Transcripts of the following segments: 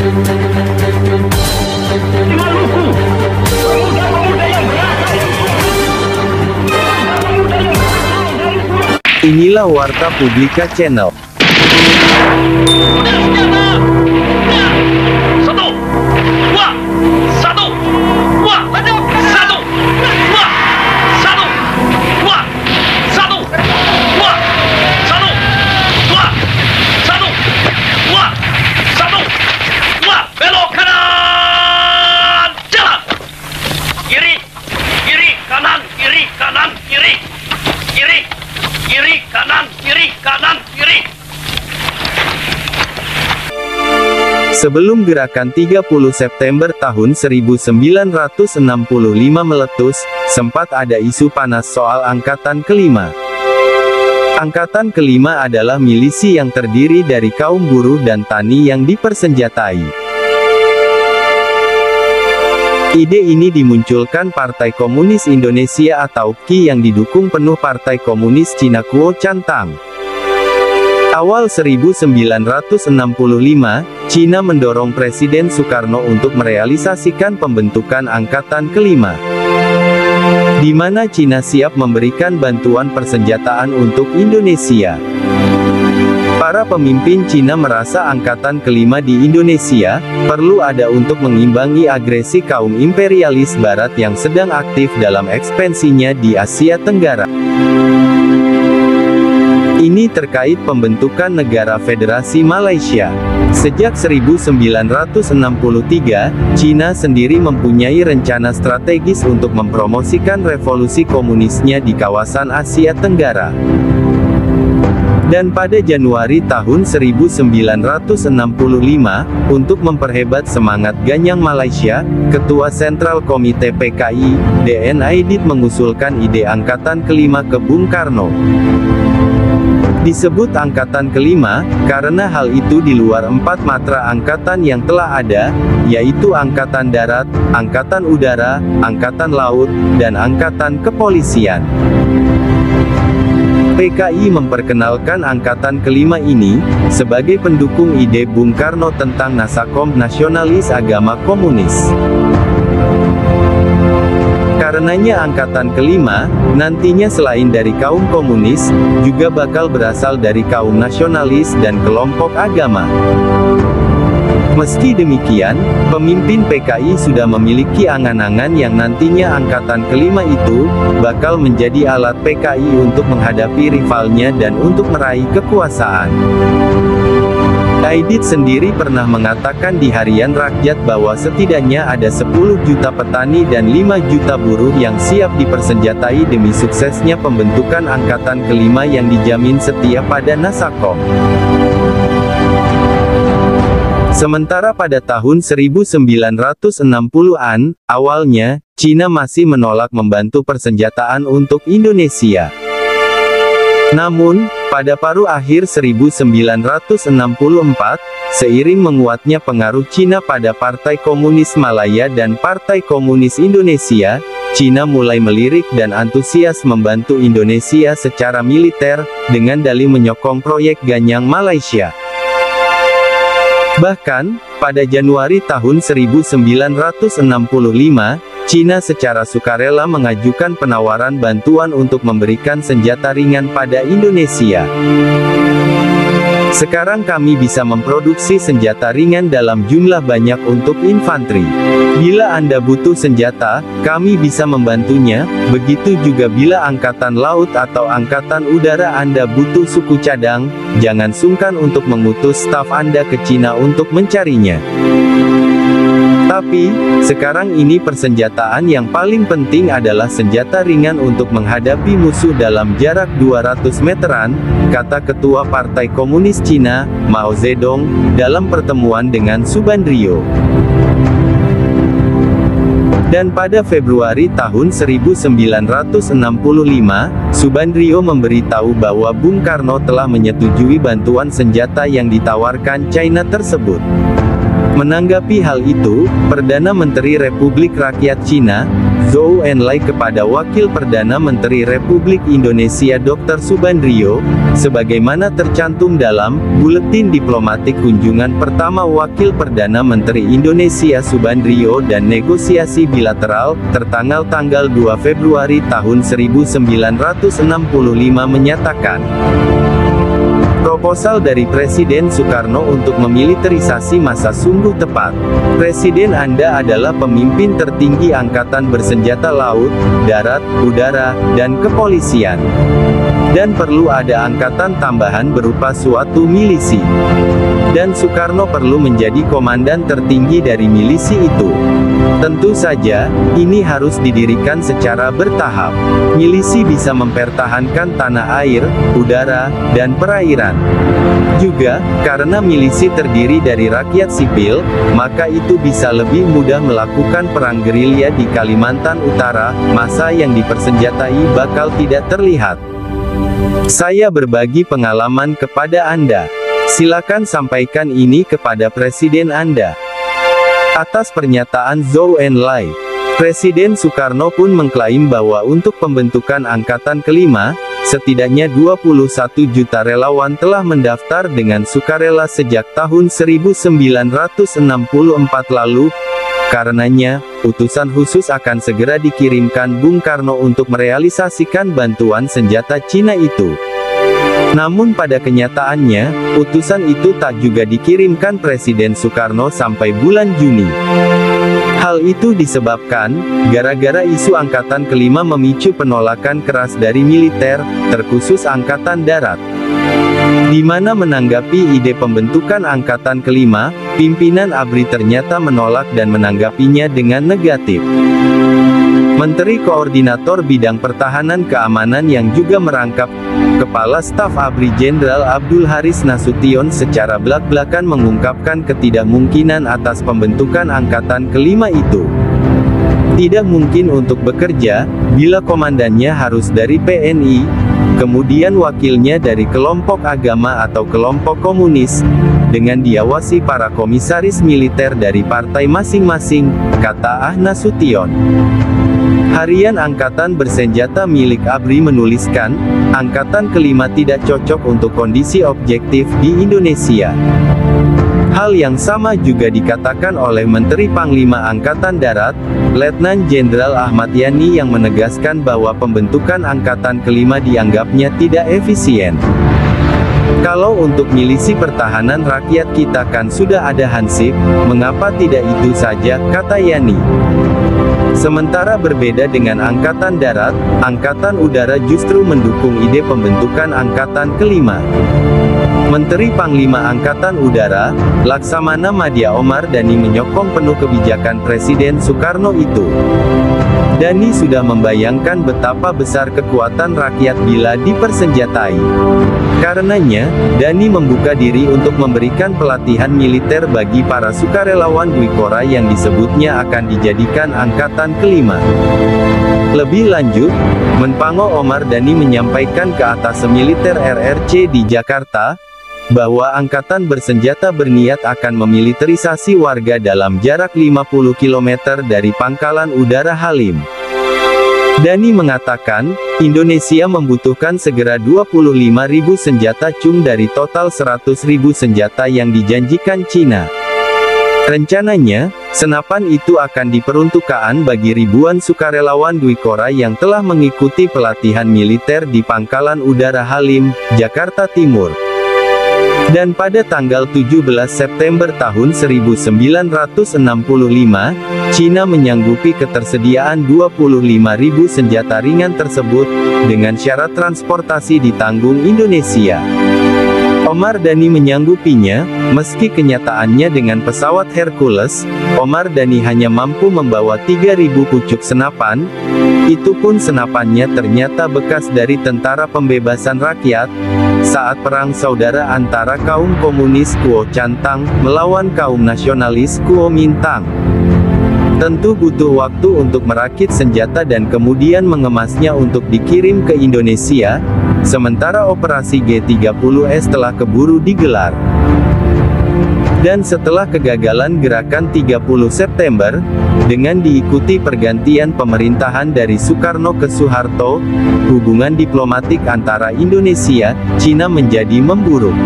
Di Maluku, pemuda-pemuda yang berakal. Pemuda yang berakal dari pulau. Inilah Warta Publika Channel. Satu, dua, satu, dua, satu, dua, satu, dua, satu, dua, satu, dua, satu, dua, satu, dua, belok kanan, jalan. Kiri, kiri, kanan, kiri, kanan, kiri, kiri, kiri, kanan, kiri, kanan, kiri. Sebelum gerakan 30 September tahun 1965 meletus, sempat ada isu panas soal Angkatan Kelima. Angkatan Kelima adalah milisi yang terdiri dari kaum buruh dan tani yang dipersenjatai. Ide ini dimunculkan Partai Komunis Indonesia atau PKI yang didukung penuh Partai Komunis Cina Kuomintang Tang. Awal 1965, Cina mendorong Presiden Soekarno untuk merealisasikan pembentukan Angkatan Kelima, di mana Cina siap memberikan bantuan persenjataan untuk Indonesia. Para pemimpin Cina merasa Angkatan Kelima di Indonesia perlu ada untuk mengimbangi agresi kaum imperialis Barat yang sedang aktif dalam ekspansinya di Asia Tenggara. Ini terkait pembentukan Negara Federasi Malaysia. Sejak 1963, Cina sendiri mempunyai rencana strategis untuk mempromosikan revolusi komunisnya di kawasan Asia Tenggara. Dan pada Januari tahun 1965, untuk memperhebat semangat Ganyang Malaysia, Ketua Sentral Komite PKI, D.N. Aidit mengusulkan ide Angkatan Kelima ke Bung Karno. Disebut Angkatan Kelima, karena hal itu di luar 4 matra angkatan yang telah ada, yaitu Angkatan Darat, Angkatan Udara, Angkatan Laut, dan Angkatan Kepolisian. PKI memperkenalkan Angkatan Kelima ini, sebagai pendukung ide Bung Karno tentang Nasakom nasionalis agama komunis. Karenanya Angkatan Kelima, nantinya selain dari kaum komunis, juga bakal berasal dari kaum nasionalis dan kelompok agama. Meski demikian, pemimpin PKI sudah memiliki angan-angan yang nantinya Angkatan Kelima itu, bakal menjadi alat PKI untuk menghadapi rivalnya dan untuk meraih kekuasaan. Aidit sendiri pernah mengatakan di Harian Rakyat bahwa setidaknya ada 10 juta petani dan 5 juta buruh yang siap dipersenjatai demi suksesnya pembentukan Angkatan Kelima yang dijamin setia pada Nasakom. Sementara pada tahun 1960-an, awalnya, Cina masih menolak membantu persenjataan untuk Indonesia. Namun, pada paruh akhir 1964, seiring menguatnya pengaruh Cina pada Partai Komunis Malaya dan Partai Komunis Indonesia, Cina mulai melirik dan antusias membantu Indonesia secara militer, dengan dalih menyokong proyek Ganyang Malaysia. Bahkan, pada Januari tahun 1965, Cina secara sukarela mengajukan penawaran bantuan untuk memberikan senjata ringan pada Indonesia. Sekarang kami bisa memproduksi senjata ringan dalam jumlah banyak untuk infanteri. Bila Anda butuh senjata, kami bisa membantunya, begitu juga bila Angkatan Laut atau Angkatan Udara Anda butuh suku cadang, jangan sungkan untuk mengutus staf Anda ke Cina untuk mencarinya. Tapi, sekarang ini persenjataan yang paling penting adalah senjata ringan untuk menghadapi musuh dalam jarak 200 meteran, kata Ketua Partai Komunis Cina, Mao Zedong, dalam pertemuan dengan Subandrio. Dan pada Februari tahun 1965, Subandrio memberitahu bahwa Bung Karno telah menyetujui bantuan senjata yang ditawarkan China tersebut. Menanggapi hal itu, Perdana Menteri Republik Rakyat Cina, Zhou Enlai kepada Wakil Perdana Menteri Republik Indonesia Dr. Subandrio, sebagaimana tercantum dalam Buletin Diplomatik Kunjungan Pertama Wakil Perdana Menteri Indonesia Subandrio dan Negosiasi Bilateral, tertanggal tanggal 2 Februari tahun 1965 menyatakan, proposal dari Presiden Soekarno untuk memiliterisasi masa sungguh tepat. Presiden Anda adalah pemimpin tertinggi Angkatan Bersenjata Laut, Darat, Udara, dan Kepolisian. Dan perlu ada angkatan tambahan berupa suatu milisi. Dan Soekarno perlu menjadi komandan tertinggi dari milisi itu. Tentu saja, ini harus didirikan secara bertahap. Milisi bisa mempertahankan tanah air, udara, dan perairan. Juga, karena milisi terdiri dari rakyat sipil, maka itu bisa lebih mudah melakukan perang gerilya di Kalimantan Utara, masa yang dipersenjatai bakal tidak terlihat. Saya berbagi pengalaman kepada Anda. Silakan sampaikan ini kepada Presiden Anda. Atas pernyataan Zhou Enlai, Presiden Soekarno pun mengklaim bahwa untuk pembentukan Angkatan Kelima, setidaknya 21 juta relawan telah mendaftar dengan sukarela sejak tahun 1964 lalu. Karenanya, utusan khusus akan segera dikirimkan Bung Karno untuk merealisasikan bantuan senjata Cina itu. Namun pada kenyataannya, utusan itu tak juga dikirimkan Presiden Soekarno sampai bulan Juni. Hal itu disebabkan, gara-gara isu Angkatan Kelima memicu penolakan keras dari militer, terkhusus Angkatan Darat. Di mana menanggapi ide pembentukan Angkatan Kelima, pimpinan ABRI ternyata menolak dan menanggapinya dengan negatif. Menteri Koordinator Bidang Pertahanan Keamanan yang juga merangkap Kepala Staf ABRI Jenderal Abdul Haris Nasution secara belak-belakan mengungkapkan ketidakmungkinan atas pembentukan Angkatan Kelima itu. Tidak mungkin untuk bekerja, bila komandannya harus dari PNI, kemudian wakilnya dari kelompok agama atau kelompok komunis, dengan diawasi para komisaris militer dari partai masing-masing, kata Nasution. Harian Angkatan Bersenjata milik ABRI menuliskan, Angkatan Kelima tidak cocok untuk kondisi objektif di Indonesia. Hal yang sama juga dikatakan oleh Menteri Panglima Angkatan Darat, Letnan Jenderal Ahmad Yani yang menegaskan bahwa pembentukan Angkatan Kelima dianggapnya tidak efisien. Kalau untuk milisi pertahanan rakyat kita kan sudah ada Hansip, mengapa tidak itu saja, kata Yani. Sementara berbeda dengan Angkatan Darat, Angkatan Udara justru mendukung ide pembentukan Angkatan Kelima. Menteri Panglima Angkatan Udara, Laksamana Madya Omar Dhani menyokong penuh kebijakan Presiden Soekarno itu. Dhani sudah membayangkan betapa besar kekuatan rakyat bila dipersenjatai. Karenanya, Dhani membuka diri untuk memberikan pelatihan militer bagi para sukarelawan Dwikora yang disebutnya akan dijadikan Angkatan Kelima. Lebih lanjut, Menpango Omar Dhani menyampaikan ke atas militer RRC di Jakarta, bahwa Angkatan Bersenjata berniat akan memiliterisasi warga dalam jarak 50 km dari Pangkalan Udara Halim. Dhani mengatakan, Indonesia membutuhkan segera 25.000 senjata Chung dari total 100.000 senjata yang dijanjikan Cina. Rencananya, senapan itu akan diperuntukkan bagi ribuan sukarelawan Dwikora yang telah mengikuti pelatihan militer di Pangkalan Udara Halim, Jakarta Timur. Dan pada tanggal 17 September tahun 1965, Cina menyanggupi ketersediaan 25.000 senjata ringan tersebut, dengan syarat transportasi ditanggung Indonesia. Omar Dhani menyanggupinya, meski kenyataannya dengan pesawat Hercules, Omar Dhani hanya mampu membawa 3.000 pucuk senapan, itu pun senapannya ternyata bekas dari Tentara Pembebasan Rakyat, saat perang saudara antara kaum komunis Kuomintang melawan kaum nasionalis Kuomintang. Tentu butuh waktu untuk merakit senjata dan kemudian mengemasnya untuk dikirim ke Indonesia, sementara operasi G30S telah keburu digelar. Dan setelah kegagalan gerakan 30 September, dengan diikuti pergantian pemerintahan dari Soekarno ke Soeharto, hubungan diplomatik antara Indonesia, Cina menjadi memburuk.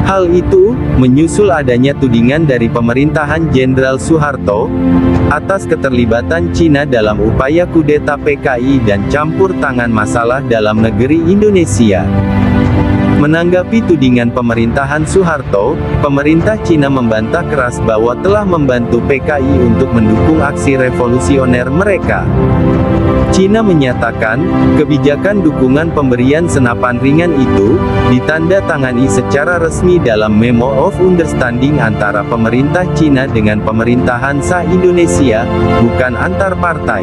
Hal itu, menyusul adanya tudingan dari pemerintahan Jenderal Soeharto, atas keterlibatan Cina dalam upaya kudeta PKI dan campur tangan masalah dalam negeri Indonesia. Menanggapi tudingan pemerintahan Soeharto, pemerintah Cina membantah keras bahwa telah membantu PKI untuk mendukung aksi revolusioner mereka. Cina menyatakan, kebijakan dukungan pemberian senapan ringan itu, ditanda tangani secara resmi dalam Memo of Understanding antara pemerintah Cina dengan pemerintahan sah Indonesia, bukan antar partai.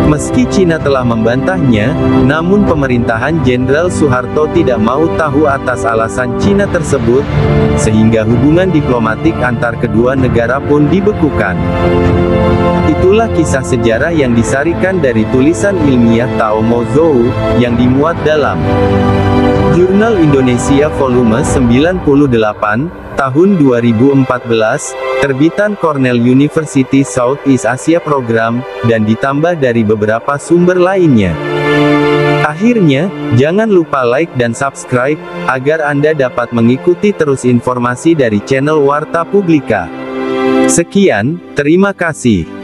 Meski Cina telah membantahnya, namun pemerintahan Jenderal Soeharto tidak mau tahu atas alasan Cina tersebut, sehingga hubungan diplomatik antar kedua negara pun dibekukan. Itulah kisah sejarah yang disarikan dari tulisan ilmiah Tao Mo Zhou, yang dimuat dalam Jurnal Indonesia Volume 98, tahun 2014, terbitan Cornell University Southeast Asia Program, dan ditambah dari beberapa sumber lainnya. Akhirnya, jangan lupa like dan subscribe, agar Anda dapat mengikuti terus informasi dari channel Warta Publika. Sekian, terima kasih.